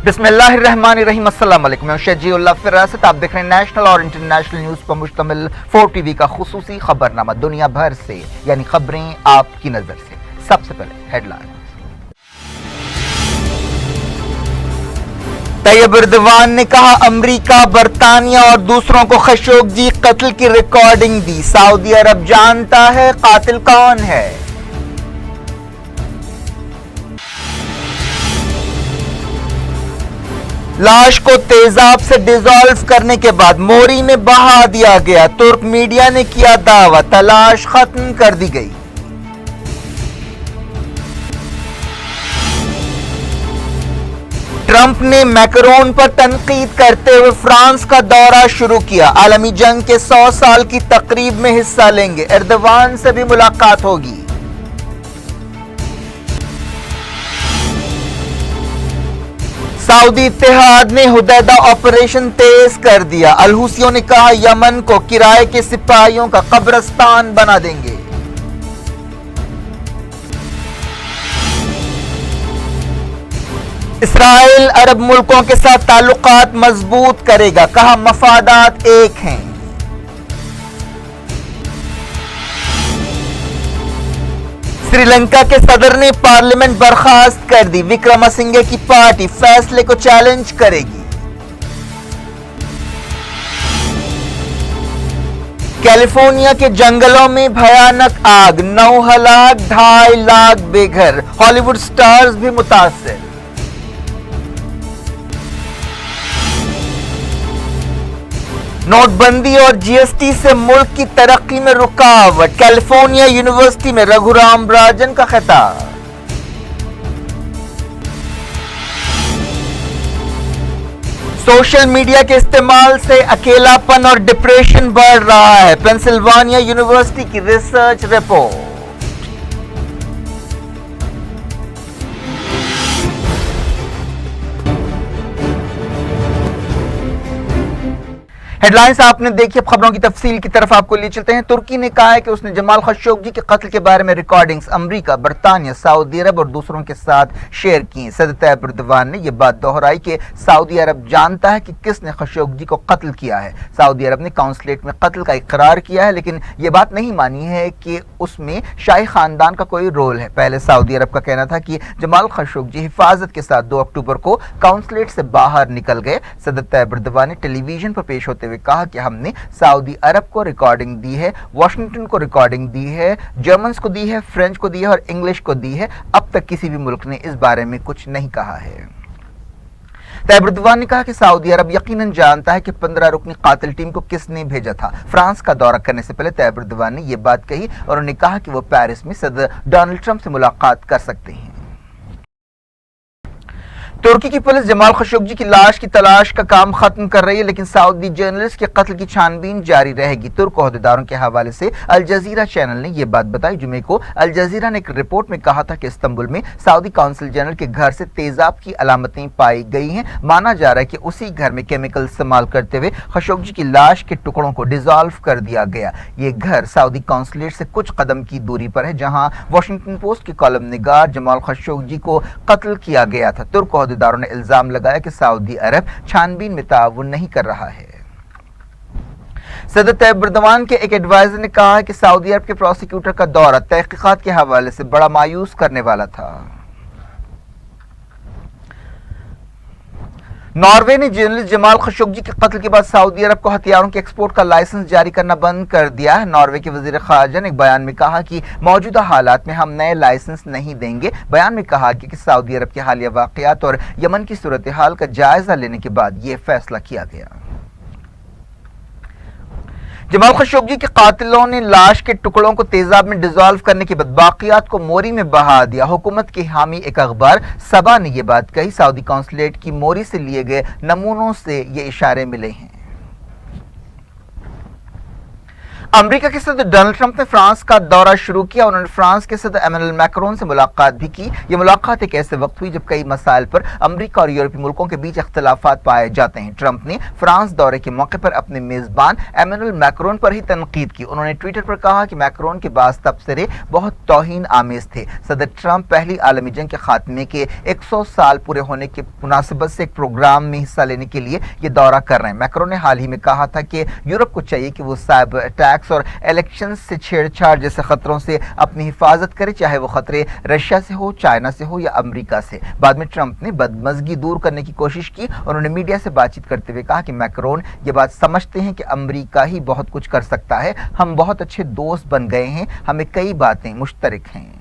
بسم اللہ الرحمن الرحیم۔ السلام علیکم، میں شجیع اللہ فراست۔ آپ دیکھ رہے ہیں نیشنل اور انٹرنیشنل نیوز پر مشتمل 4 ٹی وی کا خصوصی خبرنامہ دنیا بھر سے، یعنی خبریں آپ کی نظر سے۔ سب سے پہلے ہیڈ لائن۔ طیب اردوان نے کہا امریکہ، برطانیہ اور دوسروں کو خشوگی قتل کی ریکارڈنگ دی، سعودی عرب جانتا ہے قاتل کون ہے۔ لاش کو تیزاب سے ڈیزالو کرنے کے بعد موری میں بہا دیا گیا، ترک میڈیا نے کیا دعویٰ تلاش ختم کر دی گئی۔ ٹرمپ نے میکرون پر تنقید کرتے ہوئے فرانس کا دورہ شروع کیا، عالمی جنگ کے 100 سال کی تقریب میں حصہ لیں گے، اردوان سے بھی ملاقات ہوگی۔ سعودی اتحاد نے حدیدہ آپریشن تیز کر دیا، الحوثیوں نے کہا یمن کو کرائے کے سپاہیوں کا قبرستان بنا دیں گے۔ اسرائیل عرب ملکوں کے ساتھ تعلقات مضبوط کرے گا، کہا مفادات ایک ہیں۔ سری لنکا کے صدر نے پارلیمنٹ برخاست کر دی، وکرمسنگھے کی پارٹی فیصلے کو چیلنج کرے گی۔ کیلیفورنیا کے جنگلوں میں بھیانک آگ، 9 ہلاک، 2.5 لاکھ بے گھر، ہالی ووڈ سٹارز بھی متاثر۔ نوٹ بندی اور جی ایس ٹی سے ملک کی ترقی میں رکاوٹ، کیلیفورنیا یونیورسٹی میں رگھورام راجن کا خطاب۔ سوشل میڈیا کے استعمال سے اکیلا پن اور ڈپریشن بڑھ رہا ہے، پینسلوانیا یونیورسٹی کی ریسرچ رپورٹ۔ ہیڈ لائنز آپ نے دیکھی، اب خبروں کی تفصیل کی طرف آپ کو لے چلتے ہیں۔ ترکی نے کہا ہے کہ اس نے جمال خشوگی کے قتل کے بارے میں ریکارڈنگز امریکہ، برطانیہ، سعودی عرب اور دوسروں کے ساتھ شیئر کی۔ صدر طیب اردوان نے یہ بات دہرائی کہ سعودی عرب جانتا ہے کہ کس نے خشوگی کو قتل کیا ہے۔ سعودی عرب نے کونسلیٹ میں قتل کا اقرار کیا ہے، لیکن یہ بات نہیں مانی ہے کہ اس میں شاہی خاندان کا کوئی رول ہے۔ پہلے سعودی عرب کا کہنا تھا کہ جمال خشوگی حفاظت کے ساتھ 2 اکتوبر کو کونسلیٹ سے باہر نکل گئے۔ صدر طیب اردوان نے ٹیلی ویژن پر پیش ہوتے ہوئے کہا کہ ہم نے سعودی عرب کو ریکارڈنگ دی ہے، واشنگٹن کو ریکارڈنگ دی ہے، جرمنز کو دی ہے، فرینچ کو دی ہے اور انگلش کو دی ہے، اب تک کسی بھی ملک نے اس بارے میں کچھ نہیں کہا ہے۔ طیب اردوان نے کہا کہ سعودی عرب یقیناً جانتا ہے کہ 15 رکنی قاتل ٹیم کو کس نے بھیجا تھا۔ فرانس کا دورہ کرنے سے پہلے طیب اردوان نے یہ بات کہی اور انہوں نے کہا کہ وہ پیرس میں صدر ڈونلڈ ٹرمپ سے ملاقات کر سکتے ہیں۔ ترکی کی پولیس جمال خشوگی کی لاش کی تلاش کا کام ختم کر رہی ہے، لیکن سعودی جرنلسٹ کے قتل کی چھان بین جاری رہے گی۔ ترک عہدیداروں کے حوالے سے الجزیرہ چینل نے یہ بات بتائی۔ جمعے کو الجزیرہ نے ایک رپورٹ میں کہا تھا کہ استنبول میں سعودی قونصل جنرل کے گھر سے تیزاب کی علامتیں پائی گئی ہیں۔ مانا جا رہا ہے کہ اسی گھر میں کیمیکل استعمال کرتے ہوئے خشوگی کی لاش کے ٹکڑوں کو ڈیزالو کر دیا گیا۔ یہ گھر سعودی قونصلیٹ سے کچھ قدم کی دوری پر ہے، جہاں واشنگٹن پوسٹ کے کالم نگار جمال خشوگی کو قتل کیا گیا تھا۔ ترک عہدیداروں نے الزام لگایا کہ سعودی عرب چھان بین میں تعاون نہیں کر رہا ہے۔ صدر طیب اردوان کے ایک ایڈوائزر نے کہا کہ سعودی عرب کے پروسیکیوٹر کا دورہ تحقیقات کے حوالے سے بڑا مایوس کرنے والا تھا۔ ناروے نے جرنلسٹ جمال خشوگی کے قتل کے بعد سعودی عرب کو ہتھیاروں کے ایکسپورٹ کا لائسنس جاری کرنا بند کر دیا ہے۔ ناروے کے وزیر خارجہ نے ایک بیان میں کہا کہ موجودہ حالات میں ہم نئے لائسنس نہیں دیں گے۔ بیان میں کہا کہ سعودی عرب کے حالیہ واقعات اور یمن کی صورتحال کا جائزہ لینے کے بعد یہ فیصلہ کیا گیا۔ جمال خشوگی کے قاتلوں نے لاش کے ٹکڑوں کو تیزاب میں ڈیزالو کرنے کے بعد باقیات کو موری میں بہا دیا۔ حکومت کی حامی ایک اخبار سبا نے یہ بات کہی۔ سعودی قونصلیٹ کی موری سے لیے گئے نمونوں سے یہ اشارے ملے ہیں۔ अमेरिका के सदर डोनाल्ड ट्रंप ने फ्रांस का दौरा शुरू किया। उन्होंने फ्रांस के सदर एमेनुएल मैक्रोन से मुलाकात भी की। ये मुलाकात एक ऐसे वक्त हुई जब कई मसाइल पर अमेरिका और यूरोपीय मुल्कों के बीच इख्तिलाफात पाए जाते हैं। ट्रंप ने फ्रांस दौरे के मौके पर अपने मेजबान एमेनुएल मैक्रोन पर ही तनकीद की। उन्होंने ट्विटर पर कहा कि मैक्रोन के बाद तबसरे बहुत तौहीन आमेज थे। सदर ट्रंप पहली आलमी जंग के खात्मे के 100 साल पूरे होने की मुनासिबत से एक प्रोग्राम में हिस्सा लेने के लिए ये दौरा कर रहे हैं। मैक्रोन ने हाल ही में कहा था कि यूरोप को चाहिए कि वो साइबर अटैक्स और इलेक्शन से छेड़छाड़ जैसे खतरों से अपनी हिफाजत करे, चाहे वो खतरे रशिया से हो, चाइना से हो या अमेरिका से। बाद में ट्रंप ने बदमज़गी दूर करने की कोशिश की। उन्होंने मीडिया से बातचीत करते हुए कहा कि मैक्रोन ये बात समझते हैं कि अमेरिका ही बहुत कुछ कर सकता है। हम बहुत अच्छे दोस्त बन गए हैं, हमें कई बातें मुश्तरक हैं।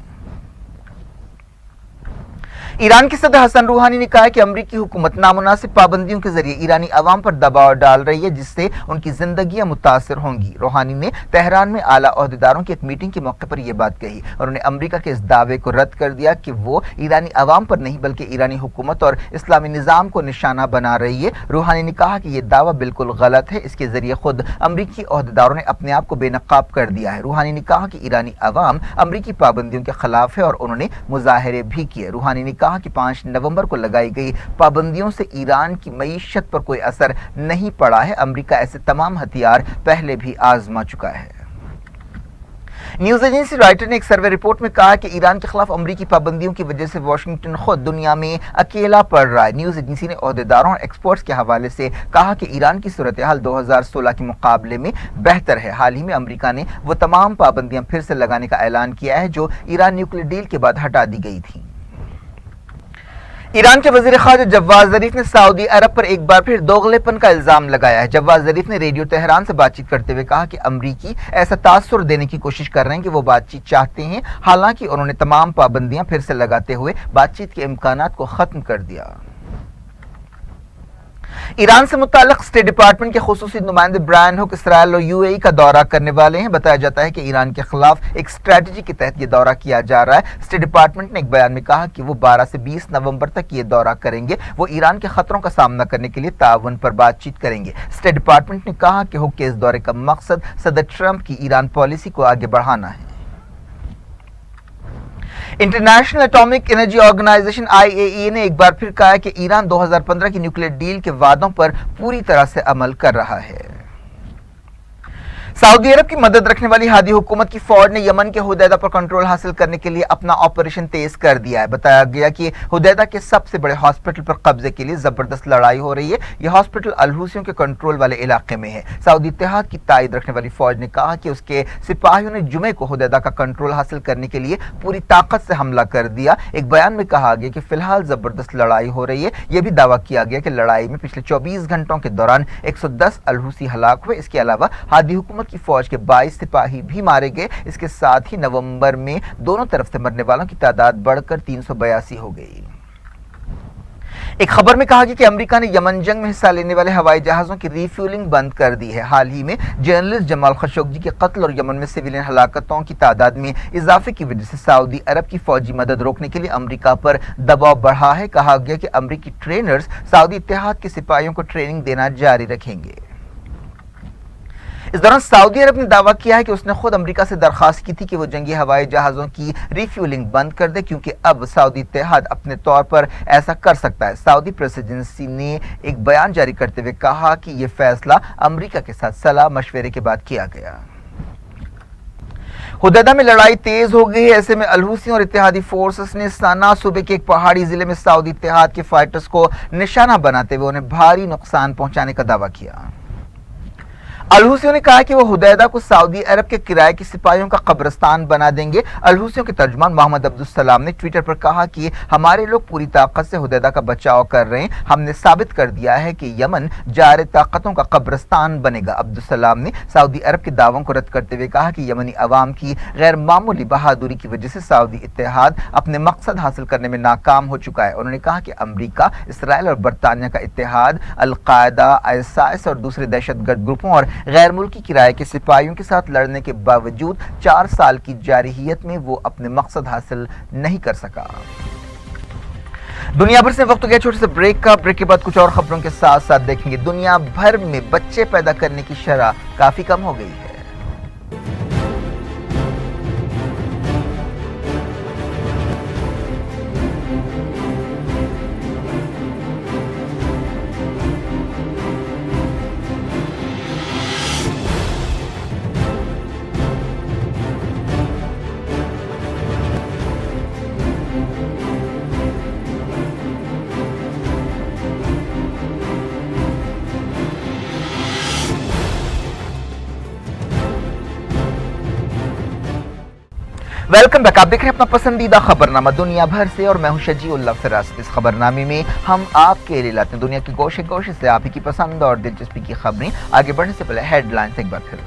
ईरान के सदर हसन रूहानी ने कहा है कि अमरीकी हुकूमत नामुनासिब पाबंदियों के जरिए ईरानी अवाम पर दबाव डाल रही है, जिससे उनकी जिंदगियां मुतासर होंगी। रूहानी ने तेहरान में आला ओहदेदारों की एक मीटिंग के मौके पर यह बात कही। उन्होंने अमरीका के इस दावे को रद्द कर दिया कि वो ईरानी अवाम पर नहीं बल्कि ईरानी हुकूमत और इस्लामी निज़ाम को निशाना बना रही है। रूहानी ने कहा कि यह दावा बिल्कुल गलत है। इसके जरिए खुद अमरीकी ओहदेदारों ने अपने आप को बेनकाब कर दिया है। रूहानी ने कहा कि ईरानी अवाम अमरीकी पाबंदियों के खिलाफ है और उन्होंने मुजाहरे भी किए। रूहानी ने कहा कि 5 नवंबर को लगाई गई पाबंदियों से ईरान की मईशत पर कोई असर नहीं पड़ा है। अमेरिका ऐसे तमाम हथियार पहले भी आजमा चुका है। न्यूज एजेंसी रॉयटर्स ने एक सर्वे रिपोर्ट में कहा कि ईरान के खिलाफ अमरीकी पाबंदियों की वजह से वाशिंगटन खुद दुनिया में अकेला पड़ रहा है। न्यूज एजेंसी ने ओहदेदारों और एक्सपर्ट्स के हवाले से कहा कि ईरान की सूरत हाल 2016 के मुकाबले में बेहतर है। हाल ही में अमरीका ने वो तमाम पाबंदियां फिर से लगाने का ऐलान किया है जो ईरान न्यूक्लियर डील के बाद हटा दी गई थी। ईरान के वज़ीर ख़ारजा जवाद ज़रीफ ने सऊदी अरब पर एक बार फिर दोगलेपन का इल्ज़ाम लगाया है। जवाद ज़रीफ ने रेडियो तेहरान से बातचीत करते हुए कहा कि अमरीकी ऐसा तासुर देने की कोशिश कर रहे हैं कि वो बातचीत चाहते हैं। हालांकि उन्होंने तमाम पाबंदियां फिर से लगाते हुए बातचीत के इम्कानात को ख़त्म कर दिया। ईरान से मुताल्लिक़ स्टेट डिपार्टमेंट के खुसूसी नुमाइंदे ब्रायन हुक इसराइल और यूएई का दौरा करने वाले हैं। बताया जाता है कि ईरान के खिलाफ एक स्ट्रेटजी के तहत ये दौरा किया जा रहा है। स्टेट डिपार्टमेंट ने एक बयान में कहा कि वो 12 से 20 नवंबर तक ये दौरा करेंगे। वो ईरान के खतरों का सामना करने के लिए ताउन पर बातचीत करेंगे। स्टेट डिपार्टमेंट ने कहा कि हुक के इस दौरे का मकसद सदर ट्रंप की ईरान पॉलिसी को आगे बढ़ाना है। International atomic energy organisation IAEA ने एक बार फिर कहा है कि ईरान 2015 की न्यूक्लियर डील के वादों पर पूरी तरह से अमल कर रहा है। सऊदी अरब की मदद रखने वाली हादी हुकूमत की फौज ने यमन के हुदैदा पर कंट्रोल हासिल करने के लिए अपना ऑपरेशन तेज कर दिया है। बताया गया कि हुदैदा के सबसे बड़े हॉस्पिटल पर कब्जे के लिए जबरदस्त लड़ाई हो रही है। यह हॉस्पिटल अलहूसियों के कंट्रोल वाले इलाके में है। सऊदी इत्तेहाद की तायद रखने वाली फौज ने कहा कि उसके सिपाहियों ने जुमे को हुदैदा का कंट्रोल हासिल करने के लिए पूरी ताकत से हमला कर दिया। एक बयान में कहा गया कि फिलहाल जबरदस्त लड़ाई हो रही है। यह भी दावा किया गया कि लड़ाई में पिछले 24 घंटों के दौरान 110 अलहूसी हलाक हुए। इसके अलावा हादी हुकूमत की फौज के 22 सिपाही भी मारे गए। इसके साथ ही नवंबर में दोनों तरफ से मरने वालों की तादाद बढ़कर 382 हो गई। एक खबर में कहा गया कि अमेरिका ने यमन जंग में हिस्सा लेने वाले हवाई जहाजों की रिफ्यूलिंग बंद कर दी है। हाल ही में जर्नलिस्ट जमाल खशोगी के कत्ल और यमन में सिविलियन हलाकतों की तादाद में इजाफे की वजह से सऊदी अरब की फौजी मदद रोकने के लिए अमेरिका पर दबाव बढ़ा है। कहा गया कि अमेरिकी ट्रेनर्स सऊदी इत्तेहाद के सिपाहियों को ट्रेनिंग देना जारी रखेंगे। इस दौरान सऊदी अरब ने दावा किया है कि उसने खुद अमेरिका से दरखास्त की थी कि वो जंगी हवाई जहाज़ों की रिफ्यूलिंग बंद कर दे, क्योंकि अब सऊदी इत्तेहाद अपने तौर पर ऐसा कर सकता है। सऊदी प्रेस एजेंसी ने एक बयान जारी करते हुए कहा कि यह फैसला अमेरिका के साथ सलाह मशवरे के बाद किया गया। हुदैदा में लड़ाई तेज हो गई है। ऐसे में अलहूसी और इत्तेहादी फोर्सेस ने सना सूबे के एक पहाड़ी जिले में सऊदी इत्तेहाद के फाइटर्स को निशाना बनाते हुए उन्हें भारी नुकसान पहुंचाने का दावा किया। अलहूसियों ने कहा कि वो हुदैदा को सऊदी अरब के किराए के सिपाहियों का कब्रिस्तान बना देंगे। अलहूसियों के तर्जुमान मोहम्मद अब्दुल सलाम ने ट्विटर पर कहा कि हमारे लोग पूरी ताकत से हुदैदा का बचाव कर रहे हैं। हमने साबित कर दिया है कि यमन जारे ताकतों का कब्रिस्तान बनेगा। अब्दुल सलाम ने सऊदी अरब के दावों को रद्द करते हुए कहा कि यमनी अवाम की गैर मामूली बहादुरी की वजह से सऊदी इत्तेहाद अपने मकसद हासिल करने में नाकाम हो चुका है। उन्होंने कहा कि अमरीका, इसराइल और बरतानिया का इत्तेहाद अल-कायदा, ISIS और दूसरे दहशतगर्द ग्रुपों और गैर मुल्की किराए के सिपाहियों के साथ लड़ने के बावजूद 4 साल की जारहियत में वो अपने मकसद हासिल नहीं कर सका। दुनिया भर से वक्त हो गया छोटे से ब्रेक का। ब्रेक के बाद कुछ और खबरों के साथ साथ देखेंगे दुनिया भर में बच्चे पैदा करने की शरह काफी कम हो गई है। Welcome back. आप देख रहे हैं अपना पसंदीदा खबरनामा दुनिया भर से और मैं हूं शजीउल्लाह फिराज। इस खबरनामे में हम आपके लिए लाते हैं दुनिया के गोशे गोशे से आप ही की पसंद और दिलचस्पी की खबरें। आगे बढ़ने से पहले हेडलाइंस एक बार फिर।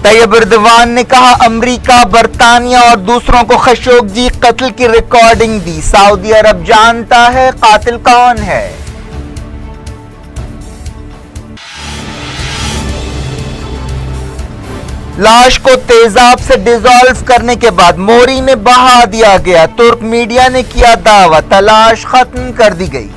तैयब एर्दोगान ने कहा अमेरिका, बरतानिया और दूसरों को खशोगी कत्ल की रिकॉर्डिंग दी। सऊदी अरब जानता है कातिल कौन है। लाश को तेजाब से डिसॉल्व करने के बाद मोरी में बहा दिया गया। तुर्क मीडिया ने किया दावा, तलाश खत्म कर दी गई।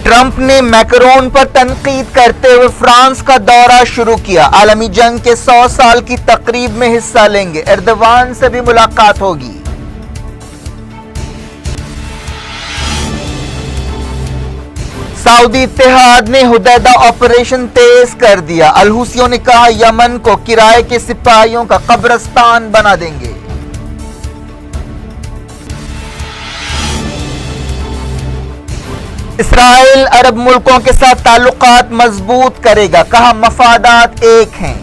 ट्रंप ने मैक्रोन पर तनकीद करते हुए फ्रांस का दौरा शुरू किया। आलमी जंग के 100 साल की तकरीब में हिस्सा लेंगे। एर्दोगान से भी मुलाकात होगी। सऊदी इत्तेहाद ने हुदैदा ऑपरेशन तेज कर दिया। अल-हुसियों ने कहा यमन को किराए के सिपाहियों का कब्रिस्तान बना देंगे। इसराइल अरब मुल्कों के साथ ताल्लुकात मजबूत करेगा, कहा मफादात एक हैं।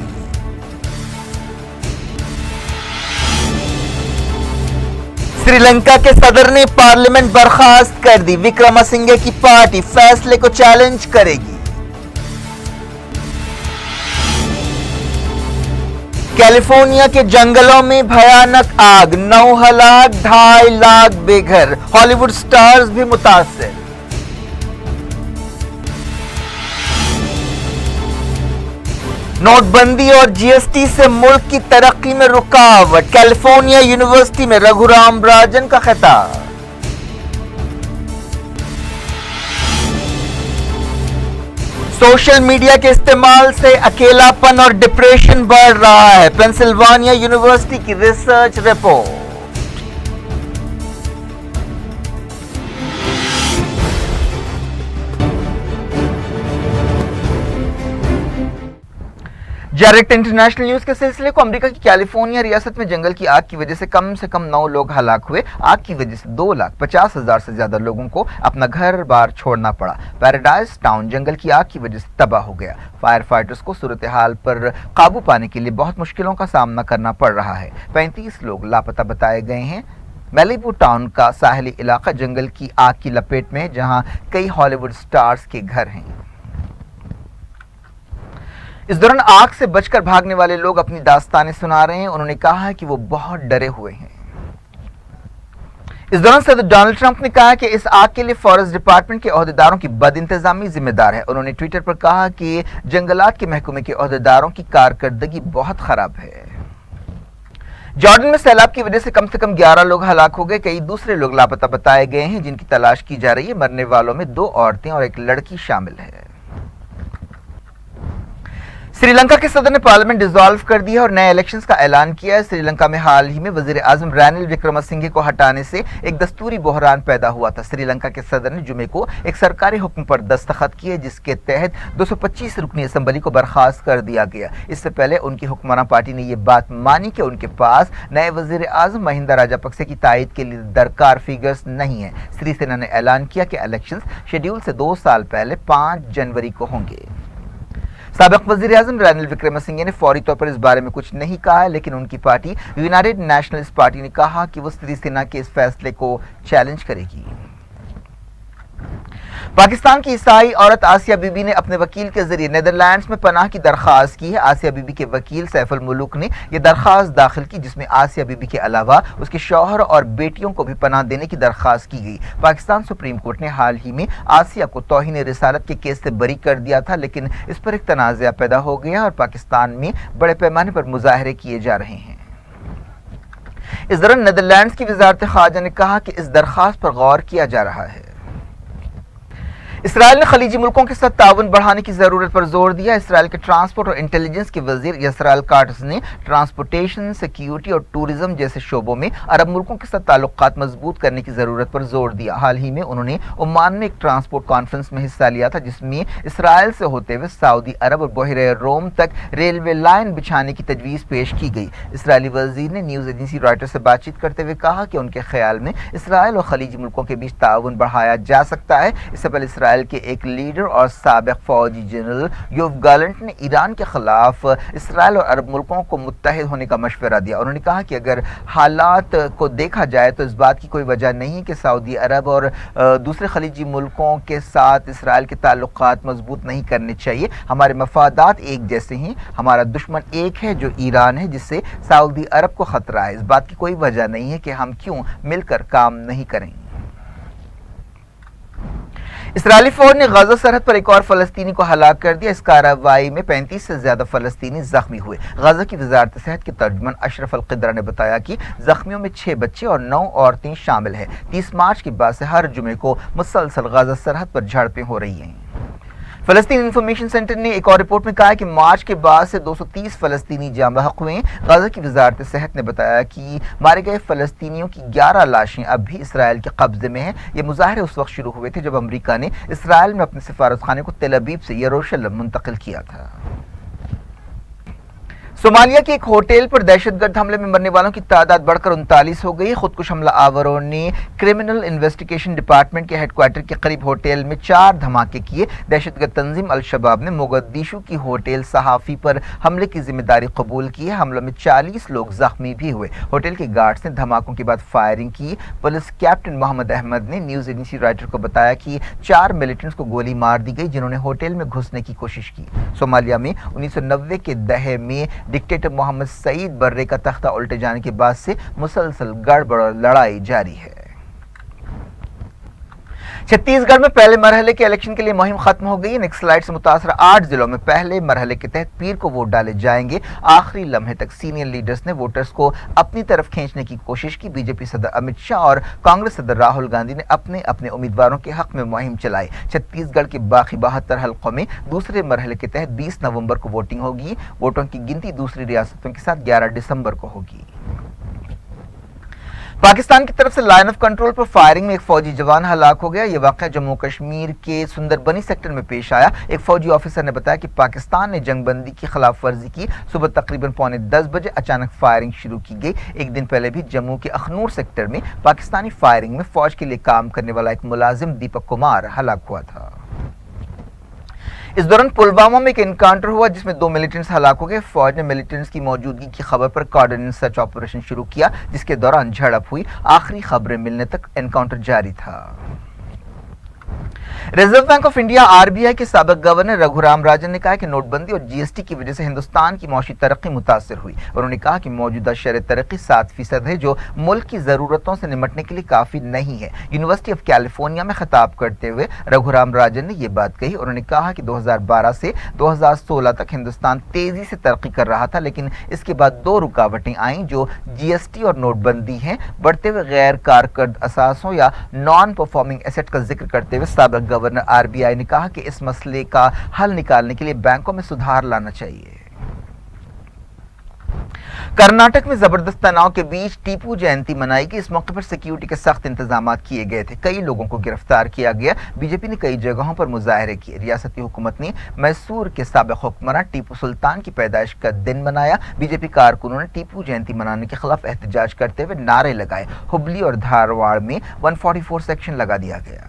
श्रीलंका के सदर ने पार्लियामेंट बर्खास्त कर दी। विक्रमसिंघे की पार्टी फैसले को चैलेंज करेगी। कैलिफोर्निया के जंगलों में भयानक आग, 9 हलाक, 2.5 लाख बेघर। हॉलीवुड स्टार्स भी मुतासिर। नोटबंदी और जीएसटी से मुल्क की तरक्की में रुकावट। कैलिफोर्निया यूनिवर्सिटी में रघुराम राजन का खिताब। सोशल मीडिया के इस्तेमाल से अकेलापन और डिप्रेशन बढ़ रहा है। पेंसिल्वानिया यूनिवर्सिटी की research report. Direct international news के सिलसिले को अमेरिका की कैलिफोर्निया रियासत में जंगल की आग की वजह से कम 9 लोग हलाक हुए। आग की वजह से 2,50,000 से ज्यादा लोगों को अपना घर बार छोड़ना पड़ा। पैराडाइज टाउन जंगल की आग की वजह से तबाह हो गया। फायर फाइटर्स को सूरत हाल पर काबू पाने के लिए बहुत मुश्किलों का सामना करना पड़ रहा है। 35 लोग लापता बताए गए हैं। मैलिबू टाउन का साहली इलाका जंगल की आग की लपेट में है, जहां कई हॉलीवुड स्टार्स के घर हैं। इस दौरान आग से बचकर भागने वाले लोग अपनी दास्तानें सुना रहे हैं। उन्होंने कहा है कि वो बहुत डरे हुए हैं। इस दौरान सदर डोनाल्ड ट्रंप ने कहा कि इस आग के लिए फॉरेस्ट डिपार्टमेंट के ओहदेदारों की बदइंतजामी जिम्मेदार है। उन्होंने ट्विटर पर कहा कि जंगलात के महकमे के ओहदेदारों की कारकर्दगी बहुत खराब है। जॉर्डन में सैलाब की वजह से कम 11 लोग हलाक हो गए। कई दूसरे लोग लापता बताए गए हैं, जिनकी तलाश की जा रही है। मरने वालों में 2 औरतें और 1 लड़की शामिल है। श्रीलंका के सदर ने पार्लियामेंट डिसॉल्व कर दिया और नए इलेक्शंस का ऐलान किया है। श्रीलंका में हाल ही में वजीर आजम रानिल विक्रमसिंघे को हटाने से एक दस्तूरी बहरान पैदा हुआ था। श्रीलंका के सदर ने जुमे को एक सरकारी हुक्म पर दस्तखत किए, जिसके तहत 225 रुकनी असम्बली को बर्खास्त कर दिया गया। इससे पहले उनकी हुक्मरान पार्टी ने यह बात मानी कि उनके पास नए वजीर आजम महिंदा राजापक्से की तायद के लिए दरकार फिगर्स नहीं है। श्री सेना ने ऐलान किया कि इलेक्शंस शेड्यूल से 2 साल पहले 5 जनवरी को होंगे। साबिक वजीर आजम रानिल विक्रमसिंघे ने फौरी तौर पर इस बारे में कुछ नहीं कहा है, लेकिन उनकी पार्टी यूनाइटेड नेशनलिस्ट पार्टी ने कहा कि वो श्री सेना के इस फैसले को चैलेंज करेगी। पाकिस्तान की ईसाई औरत आसिया बीबी ने अपने वकील के जरिए नीदरलैंड्स में पनाह की दरखास्त की है। आसिया बीबी के वकील सैफुल मुलूक ने यह दरखास्त दाखिल की, जिसमें आसिया बीबी के अलावा उसके शौहर और बेटियों को भी पनाह देने की दरखास्त की गई। पाकिस्तान सुप्रीम कोर्ट ने हाल ही में आसिया को तौहीन रिसालत के केस से बरी कर दिया था, लेकिन इस पर एक तनाज़ा पैदा हो गया और पाकिस्तान में बड़े पैमाने पर मुजाहरे किए जा रहे हैं। इस दौरान नीदरलैंड्स की वजारत खारजा ने कहा कि इस दरखास्त पर गौर किया जा रहा है। इसराइल ने खलीजी मुल्कों के साथ ताउन बढ़ाने की जरूरत पर जोर दिया। इसराइल के ट्रांसपोर्ट और इंटेलिजेंस के वजीर यसराल काटस ने ट्रांसपोर्टेशन, सिक्योरिटी और टूरिज्म जैसे शोबों में अरब मुल्कों के साथ ताल्लुकात मजबूत करने की जरूरत पर जोर दिया। हाल ही में उन्होंने ओमान में एक ट्रांसपोर्ट कॉन्फ्रेंस में हिस्सा लिया था, जिसमें इसराइल से होते हुए सऊदी अरब और बहरे रोम तक रेलवे लाइन बिछाने की तजवीज़ पेश की गई। इसराइली वजीर ने न्यूज़ एजेंसी रॉयटर्स से बातचीत करते हुए कहा कि उनके ख्याल में इसराइल और खलीजी मुल्कों के बीच ताउन बढ़ाया जा सकता है। इससे पहले اسرائیل کے ایک لیڈر اور سابق فوجی جنرل یوف گالنٹ نے ایران کے خلاف اسرائیل اور عرب ملکوں کو متحد ہونے کا مشورہ دیا۔ انہوں نے کہا کہ اگر حالات کو دیکھا جائے تو اس بات کی کوئی وجہ نہیں کہ سعودی عرب اور دوسرے خلیجی ملکوں کے ساتھ اسرائیل کے تعلقات مضبوط نہیں کرنے چاہیے۔ ہمارے مفادات ایک جیسے ہیں، ہمارا دشمن ایک ہے جو ایران ہے، جس سے سعودی عرب کو خطرہ ہے۔ اس بات کی کوئی وجہ نہیں ہے کہ ہم کیوں مل کر کام نہیں کریں۔ اسرائیلی فوج نے غزہ سرحد پر ایک اور فلسطینی کو ہلاک کر دیا۔ اس کارروائی میں 35 سے زیادہ فلسطینی زخمی ہوئے۔ غزہ کی وزارت صحت کے ترجمان اشرف القدرہ نے بتایا کہ زخمیوں میں 6 بچے اور 9 عورتیں شامل ہیں۔ 30 مارچ کے بعد سے ہر جمعے کو مسلسل غزہ سرحد پر جھڑپیں ہو رہی ہیں۔ فلسطین انفارمیشن سینٹر نے ایک اور رپورٹ میں کہا ہے کہ مارچ کے بعد سے 230 فلسطینی جاں بحق ہوئے ہیں۔ غزہ کی وزارت صحت نے بتایا کہ مارے گئے فلسطینیوں کی 11 لاشیں اب بھی اسرائیل کے قبضے میں ہیں۔ یہ مظاہرے اس وقت شروع ہوئے تھے جب امریکہ نے اسرائیل میں اپنے سفارت خانے کو تل ابیب سے یروشلم منتقل کیا تھا۔ صومالیہ کے ایک ہوٹل پر دہشت گرد حملے میں مرنے والوں کی تعداد بڑھ کر 39 ہو گئی۔ خودکش حملہ آوروں نے کرمنل انویسٹیگیشن ڈپارٹمنٹ کے ہیڈ کوارٹر کے قریب ہوٹل میں 4 دھماکے کیے۔ دہشت گرد تنظیم الشباب نے موگدیشو کی ہوٹل صحافی پر حملے کی ذمہ داری قبول کی ہے۔ حملے میں 40 لوگ زخمی بھی ہوئے۔ ہوٹل کے گارڈز نے دھماکوں کے بعد فائرنگ کی۔ پولیس کیپٹن محمد احمد نے نیوز ایجنسی رائٹر کو بتایا کہ 4 ملیٹنٹس کو گولی مار دی گئی جنہوں نے ہوٹل میں گھسنے کی کوشش کی۔ صومالیہ میں 1990 کے دہے میں ڈکٹیٹر محمد سعید برے کا تختہ الٹے جانے کے بعد سے مسلسل گڑبڑ اور لڑائی جاری ہے۔ چھتیس گڑھ میں پہلے مرحلے کے الیکشن کے لیے مہم ختم ہو گئی۔ نکسلائٹ سے متاثرہ 8 ضلعوں میں پہلے مرحلے کے تحت پیر کو ووٹ ڈالے جائیں گے۔ آخری لمحے تک سینئر لیڈرز نے ووٹرز کو اپنی طرف کھینچنے کی کوشش کی۔ بی جے پی صدر امت شاہ اور کانگریس صدر راہل گاندھی نے اپنے اپنے امیدواروں کے حق میں مہم چلائی۔ چھتیس گڑھ کے باقی 72 حلقوں میں دوسرے مرحلے کے تحت 20 نومبر کو ووٹنگ ہوگی۔ ووٹوں کی گنتی دوسری ریاستوں کے ساتھ 11 دسمبر کو ہوگی۔ پاکستان کی طرف سے line of control per firing میں ایک فوجی جوان ہلاک ہو گیا۔ یہ واقعہ جموں کشمیر کے سندر بنی سیکٹر میں پیش آیا۔ ایک فوجی آفیسر نے بتایا کہ پاکستان نے جنگ بندی کی خلاف ورزی کی۔ صبح تقریباً 9:45 بجے اچانک فائرنگ شروع کی گئی۔ ایک دن پہلے بھی جموں کے اخنور سیکٹر میں پاکستانی فائرنگ میں فوج کے لیے کام کرنے والا ایک ملازم دیپک کمار ہلاک ہوا تھا۔ اس دوران پلوامہ میں ایک انکاؤنٹر ہوا جس میں 2 ملیٹنٹس ہلاک ہو گئے۔ فوج نے ملیٹنٹس کی موجودگی کی خبر پر کارڈیننس سرچ آپریشن شروع کیا جس کے دوران جھڑپ ہوئی۔ آخری خبریں ملنے تک انکاؤنٹر جاری تھا۔ Reserve bank of India RBI کے سابق گورنر رگھورام راجن نے کہا کہ نوٹ بندی اور GST کی وجہ سے ہندوستان کی معاشی ترقی متاثر ہوئی۔ انہوں نے کہا کہ موجودہ شرح ترقی 7% ہے جو ملک کی ضرورتوں سے نمٹنے کے لیے کافی نہیں ہے۔ یونیورسٹی آف کیلیفورنیا میں خطاب کرتے ہوئے رگھورام راجن نے یہ بات کہی۔ انہوں نے کہا کہ 2012 سے 2016 تک ہندوستان تیزی سے ترقی کر رہا تھا لیکن اس کے بعد 2 رکاوٹیں آئیں جو GST اور نوٹ بندی ہیں۔ بڑھتے ہوئے غیر کارکرد اثاثوں یا نان پرفارمنگ ایسٹ کا ذکر کرتے ہوئے سابق گورنر RBI نے کہا کہ اس مسئلے کا حل نکالنے کے لیے بینکوں میں سدھار لانا چاہیے۔ کرناٹک میں زبردست تناؤ کے بیچ ٹیپو جینتی منائی گئی۔ اس موقع پر سیکیورٹی کے سخت انتظامات کیے گئے تھے۔ کئی لوگوں کو گرفتار کیا گیا۔ بی جے پی نے کئی جگہوں پر مظاہرے کیے۔ ریاستی حکومت نے میسور کے سابق حکمراں ٹیپو سلطان کی پیدائش کا دن منایا۔ بی جے پی کارکنوں نے ٹیپو جینتی منانے کے خلاف احتجاج کرتے ہوئے نعرے لگائے۔ ہبلی اور دھارواڑ میں 144 سیکشن لگا دیا گیا۔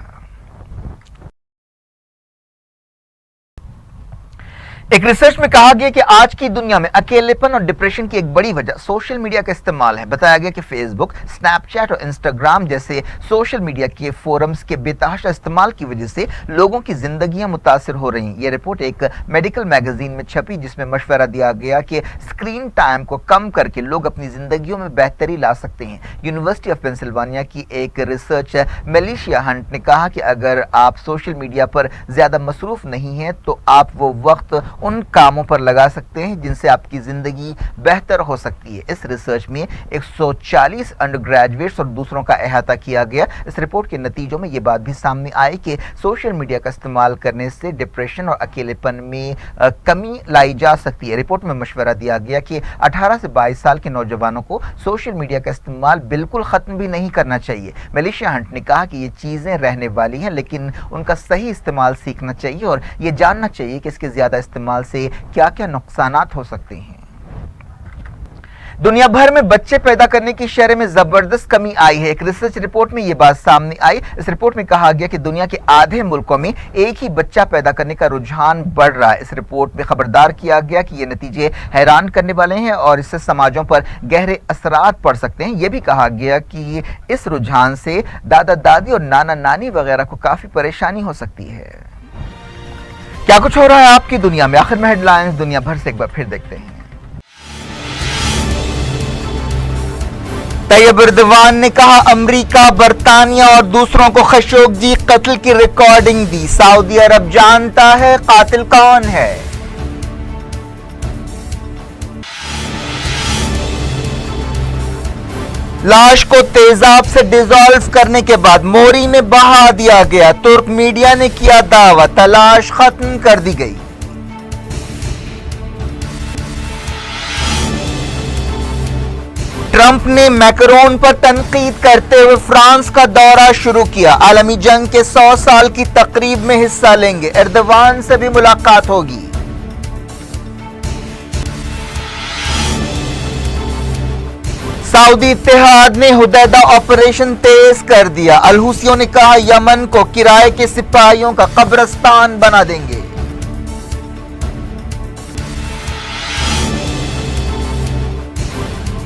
ایک ریسرچ میں کہا گیا کہ آج کی دنیا میں اکیلے پن اور ڈپریشن کی ایک بڑی وجہ سوشل میڈیا کا استعمال ہے۔ بتایا گیا کہ فیس بک، سنیپ چیٹ اور انسٹاگرام جیسے سوشل میڈیا کے فورمز کے بے تحاشا استعمال کی وجہ سے لوگوں کی زندگیاں متاثر ہو رہی ہیں۔ یہ رپورٹ ایک میڈیکل میگزین میں چھپی جس میں مشورہ دیا گیا کہ اسکرین ٹائم کو کم کر کے لوگ اپنی زندگیوں میں بہتری لا سکتے ہیں۔ یونیورسٹی آف پینسلوانیا کی ایک ریسرچ میلیشیا ہنٹ نے کہا کہ اگر آپ سوشل میڈیا پر زیادہ مصروف نہیں ہیں تو آپ وہ وقت ان کاموں پر لگا سکتے ہیں جن سے آپ کی زندگی بہتر ہو سکتی ہے۔ اس ریسرچ میں 140 انڈر گریجویٹس اور دوسروں کا احاطہ کیا گیا۔ اس رپورٹ کے نتیجوں میں یہ بات بھی سامنے آئی کہ سوشل میڈیا کا استعمال کرنے سے ڈپریشن اور اکیلے پن میں کمی لائی جا سکتی ہے۔ رپورٹ میں مشورہ دیا گیا کہ 18 سے 22 سال کے نوجوانوں کو سوشل میڈیا کا استعمال بالکل ختم بھی نہیں کرنا چاہیے۔ میلیشیا ہنٹ نے کہا کہ یہ چیزیں رہنے والی ہیں لیکن ان کا صحیح استعمال سیکھنا چاہیے اور یہ جاننا چاہیے کہ اس کے زیادہ استعمال سے کیا کیا نقصانات ہو سکتے ہیں۔ दुनिया भर में बच्चे पैदा करने की शरह में जबरदस्त कमी आई है। एक रिसर्च रिपोर्ट में ये बात सामने आई। इस रिपोर्ट में कहा गया कि दुनिया के आधे मुल्कों में एक ही बच्चा पैदा करने का रुझान बढ़ रहा है। इस रिपोर्ट में खबरदार किया गया कि ये नतीजे हैरान करने वाले हैं और इससे समाजों पर गहरे असरात पड़ सकते हैं। यह भी कहा गया कि इस रुझान से दादा दादी और नाना नानी वगैरह को काफी परेशानी हो सकती है। क्या कुछ हो रहा है आपकी दुनिया में, आखिर में हेडलाइंस दुनिया भर से एक बार फिर देखते हैं। तैयब एर्दोगान ने कहा अमेरिका, बरतानिया और दूसरों को खशोगी कत्ल की रिकॉर्डिंग दी। सऊदी अरब जानता है कातिल कौन है। लाश को तेजाब से डिसॉल्व करने के बाद मोरी में बहा दिया गया। तुर्क मीडिया ने किया दावा, तलाश खत्म कर दी गई। ट्रंप ने मैक्रोन पर तनकीद करते हुए फ्रांस का दौरा शुरू किया। आलमी जंग के 100 साल की तकरीब में हिस्सा लेंगे। एर्दोगान से भी मुलाकात होगी। सऊदी इत्तेहाद ने हुदैदा ऑपरेशन तेज कर दिया। अलहूसियों ने कहा यमन को किराए के सिपाहियों का कब्रिस्तान बना देंगे।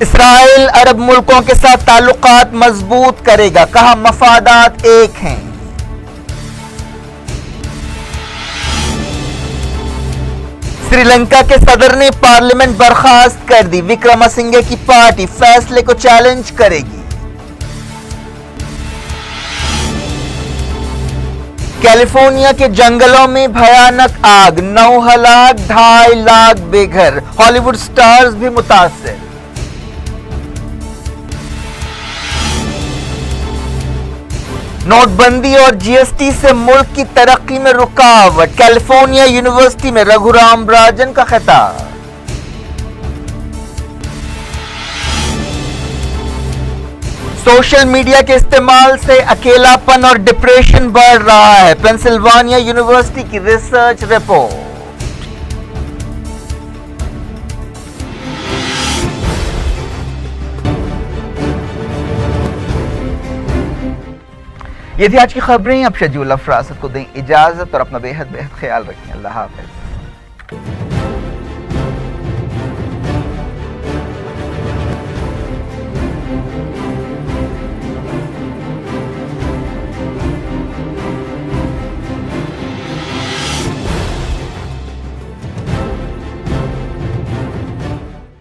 इसराइल अरब मुल्कों के साथ ताल्लुकात मजबूत करेगा, कहा मफादात एक हैं। श्रीलंका के सदर ने पार्लियामेंट बर्खास्त कर दी। विक्रमसिंघे की पार्टी फैसले को चैलेंज करेगी। कैलिफोर्निया के जंगलों में भयानक आग, 9 हलाक, 2.5 लाख बेघर। हॉलीवुड स्टार्स भी मुतासिर। नोटबंदी और जीएसटी से मुल्क की तरक्की में रुकावट। कैलिफोर्निया यूनिवर्सिटी में रघुराम राजन का खिताब। सोशल मीडिया के इस्तेमाल से अकेलापन और डिप्रेशन बढ़ रहा है। पेंसिल्वानिया यूनिवर्सिटी की रिसर्च रिपोर्ट। ये थी आज की खबरें। अब शजीउल्लाह फरासत को दें इजाजत और अपना बेहद ख्याल रखें। अल्लाह हाफ़िज़।